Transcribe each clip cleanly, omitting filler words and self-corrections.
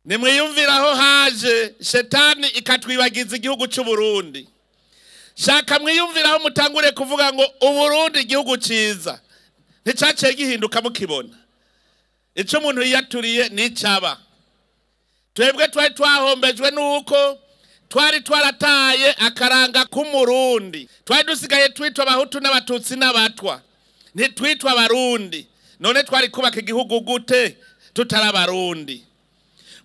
nimwiyumviraho haje shetani ikatwibagiza igihugu cy'u Burundi. Shaka mwiyumviraho mutangure kuvuga ngo Uburundi igihugu ciza nticaciye gihinduka mukibona. Ico umuntu yiyaturiye nicaba. Twebwe twari twahombejwe nuko twari twarataye akaranga k'umurundi. Twari dusigaye twitwa abahutu n'abatutsi n'abatwa. Ntitwitwa abarundi. None twari kubaka igihugu gute tutarabarundi.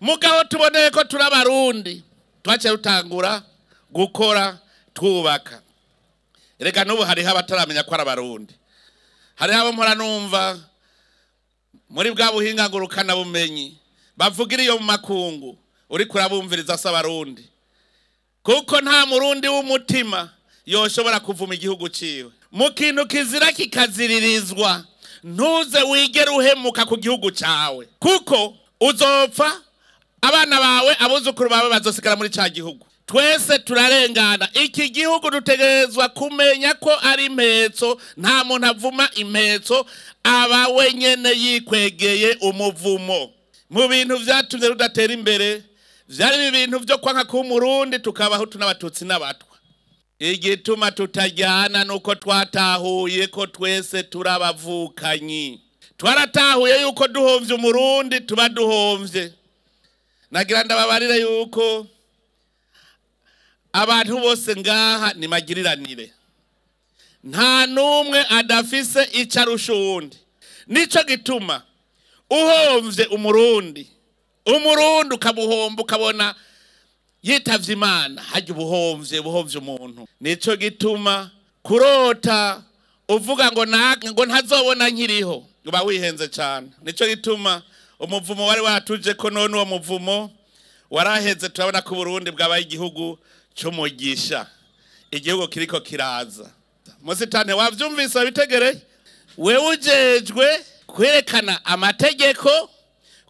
Mugaho tuboneye ko turabarundi. Twaciye rutangura gukora twubaka. Erega nubu hariho abataramenya ko arabarundi. Hariho abo mpora numva muri bwa buhinga ngurukana bumenyi bavugira iyo mu makungu uri kurabumviriza s'abarundi. Kuko nta murundi w'umutima yoshobora kuvuma igihugu ciwe. Mu kintu kizira kikaziririzwa ntuze wigera uhemuka ku gihugu cawe. Kuko uzopfa abana bawe abuzukuru bawe bazosigara muri ca gihugu. Twese turarengana. Iki gihugu dutegerezwa kumenya ko ari impetso, nta muntu avuma impetso aba wenyene yikwegeye umuvumo. Mu bintu vyatumye rudatera imbere vyari ibintu vyo kwanka ku Murundi tukabaho n'abatutsi n'abatwa. Igituma tutajyana nuko twatahuye ko twese turabavukanyi. Twaratahuye yuko duhomvye umurundi tuba duhomvye. Nagira ndababarire yuko abantu bose ngaha ni magiriranire. Nta numwe adafise icarusha uwundi. Nico gituma uhomvye umurundi ukabuhomba ukabona yitavye Imana haje buhomvye umuntu. Nico gituma kurota uvuga ngo ntazobona nkiriho uba wihenze cyane. Nico gituma umuvumo wari watuje ko none uwo muvumo waraheze. Turabona ko Burundi bwabaye igihugu cy'umugisha, igihugu kiriko kiraza. Musitanteri wavyumvise bitegereye wewe ujejwe kwerekana amategeko,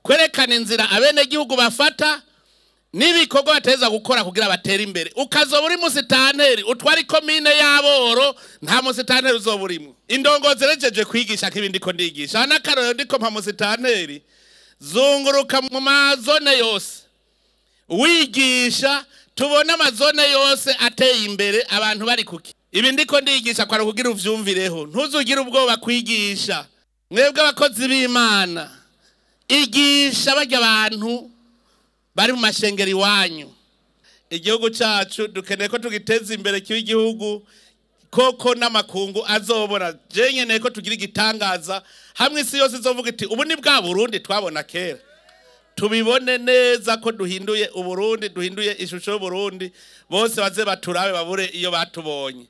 kwerekana inzira abenegihugu bafata n'ibikorwa bateza gukora kugira batere imbere. Ukazoba uri musitanteri utwari komine y'aboro nta musitanteri uzoburimo. Indongozi rejeje kwigisha kibindi ko ndigisha n'akaroro ndiko mpa musitanteri zunguruka mu mazone yose wigisha tubona amazone yose ateye imbere abantu bari kuki. Ibi ndiko ndigisha kwara kugira uvyumvireho ntuzugira ubwoba kwigisha. Mwebwe abakozi b'Imana igisha bajya abantu bari mu mashengeri wanyu. Igihugu cyacu dukeneye ko tugiteza imbere cy'igihugu koko n'amakungu azobona. Je nkeneye ko tugira igitangaza hamwe isi yose izovuga iti ubu ni bwa Burundi twabona kera. Tubibone neza ko duhinduye Uburundi, duhinduye ishusho y'Uburundi, bose baze baturabe babure iyo batubonye.